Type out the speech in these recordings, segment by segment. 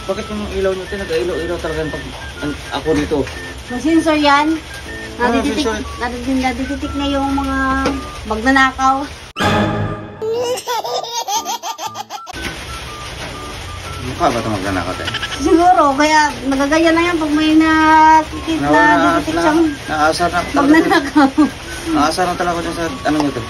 Bakit yung ilaw nyo ito, nag-ilaw-ilaw talaga pag ako dito? May sensor yan. Ano, Nadidetect na yung mga magnanakaw. Mukha ba ito magnanakaw tayo? Siguro, kaya nagagaya na yan pag may nakikita na detect siyang Naasar na ako talaga. magnanakaw. Naasar na talaga dyan sa ano nyo ito?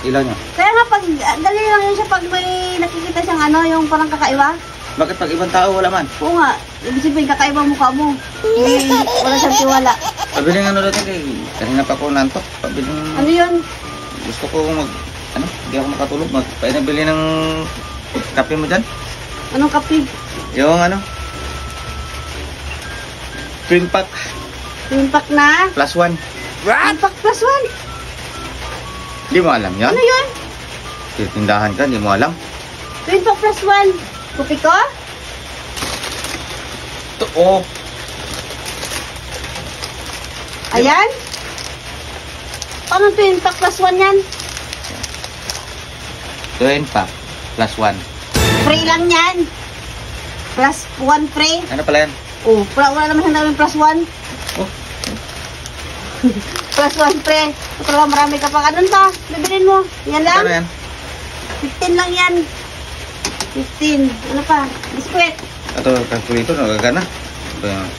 Ilaw nyo. Kaya nga pag, dali lang yun siya pag may nakikita siyang ano, yung parang kakaiba. Bakit pag ibang tao wala man? Oo nga, ibig sabihin kakaiba mukha mo. Hindi, wala siyang tiwala. Pabiling ano dati kay kanina pa ako nantok. Pabiling Ano yun? gusto ko hindi ako makatulog. Painabili ng kape mo dyan. Anong kape? Yung twin pack Twin pack na? +1. Twin pack plus one? Hindi mo alam yan? Ano yun? Titindahan ka, hindi mo alam. Twin pack plus one. Kopi ko? Ito, oh. Ayan? Paano twin pack plus one yan? Twin pack +1. Free lang yan. Plus one free. Ano pala yan? Oh, wala naman siyang plus one. Oh, Plus one free. Talaga marami ka pang anong to? Bibilin mo. Yan lang? ano yan? 15 lang yan. 15. Ano pa? Biskwit. Ito, calculator, nagagana. Ito yung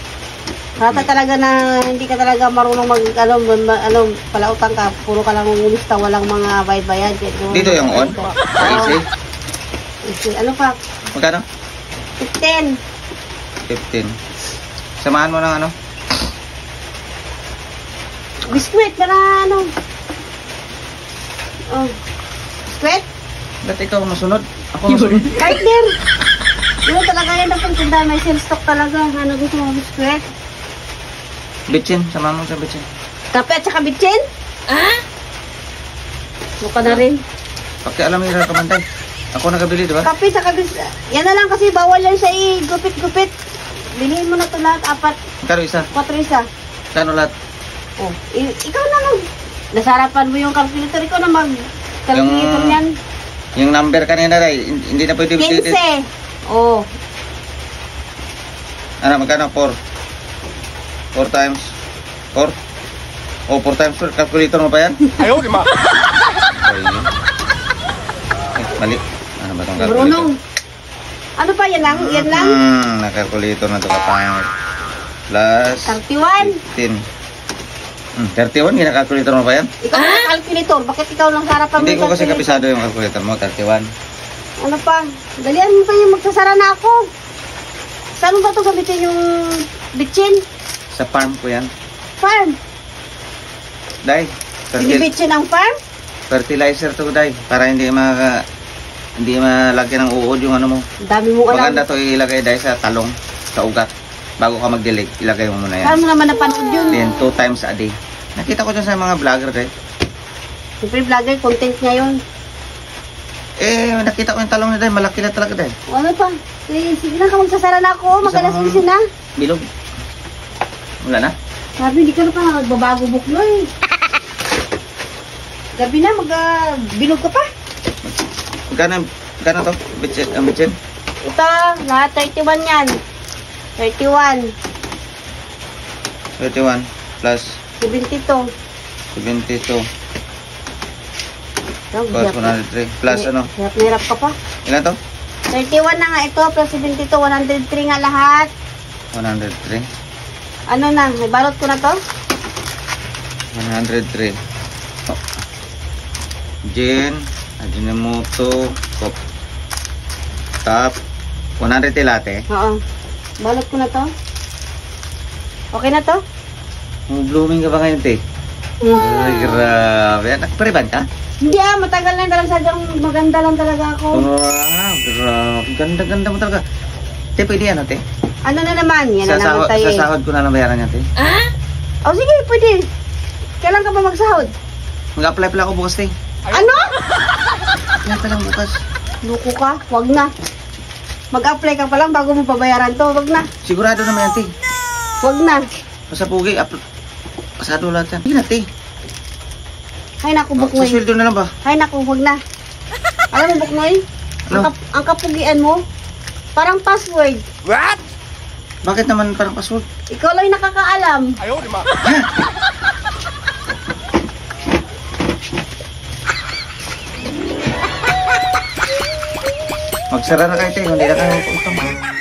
Kata talaga na hindi ka talaga marunong palautang ka. Puro ka lang umulista, walang mga bayad-bayad. dito yung on. Sa easy. Easy. Ano pa? Magkano? 15. 15. Samahan mo ng ano? Biskwit, para ano? Oh. Biskwit? Ba't ikaw masunod? Ako masunod. Partner! Ano talaga yan na pagtanda, may sales stock talaga. Ano gusto mo, biskwit? Bitchin, samahan mo sa bitchin. Kape at saka bitchin? Ah? Mukha na rin. Pakialam yung kamantay. Ako nakabili, di ba? Kape sa bitchin. Yan na lang kasi bawal yan siya gupit-gupit. Bilhin mo na ito lahat, 4. Magkano isa? 4 isa. Kano lahat? Oh, ikaw na lang. Nasarapan mo yung calculator. Ikaw na mag-calculator yan. Yung number kanina, Day, hindi na pwede 15. Oh. Ano, magkano? 4 times 4? Oh, 4 times 4. Calculator mo pa yan? Ayaw, di ma. Mali. Ano ba itong calculator? Brunong. Ano pa? Yan lang? Yan lang? Na-calculator na ito kapang plus 31. 15. 31, gina-calculator mo pa yan? Ikaw na calculator. Bakit ikaw lang sa harapan mo? Hindi ko kasi calculator? kapisado yung calculator mo, 31. Ano pa? Dalian mo pa yung magsasara na ako. Saan mo ba ito gamitin yung bitchin? Sa farm ko yan. Farm? Day, Binibitchin ang farm? fertilizer to, Day. Para hindi malagyan ng uod yung ano mo. Ang dami mo alam. Maganda to ilagay, Day, sa talong, sa ugat. Bago ka magdilig, ilagay mo muna yan. Saan mo naman napanood yun? Then 2 times a day. Nakita ko dyan sa mga vlogger, Day. Siyempre vlogger, content niya yun. Nakita ko yung talong na, Day. Malaki na talaga, Day. O ano pa? Sige na ka, magsasara na ako. Magalas kasi na. Bilog. Wala na? Sabi, hindi ka na pa nagbabago buklo eh. Gabi na, bilog ka pa. Magkano to? Bitchin? Ito, lahat 31 yan. 31. 31 plus 72. 72 plus 103 plus ano? Hirap ka pa. Ilan to? 31 na nga ito, plus 72, 103 nga lahat. 103. Ano na, may balot ko na to? 103. Oh. Gin, Ajinomoto, Top, 100 latte. Oo. Balot ko na to. Okay na to? Blooming ka ba ngayon, te? Ay, grabe. Nakapariban ka? Hindi matagal na lang sadyang maganda lang talaga ako. Wow, grabe. Ganda-ganda mo talaga. Te, pwede yan, te? Ano na naman? Yan na naman tayo Sa sahod ko na lang bayaran yan, te. Oh, sige, pwede. Kailan ka ba magsahod? Mag-apply pala ako bukas, te. Ano? Yan pa lang bukas. Luko ka? Wag na. Mag-apply ka pa lang bago mo pabayaran to. Wag na. Sigurado naman yan, te. Wag na. Basta pugi, pasado lahat yan. Hindi na, te. Hay naku, Sa Buknoy. sweldo na lang ba? Hay naku, wag na. Alam mo, Buknoy? Ano? Ang kapugian mo, Parang password. Bakit naman parang password? Ikaw lang yung nakakaalam. Magsara na kayo tayo, hindi na kayo utang.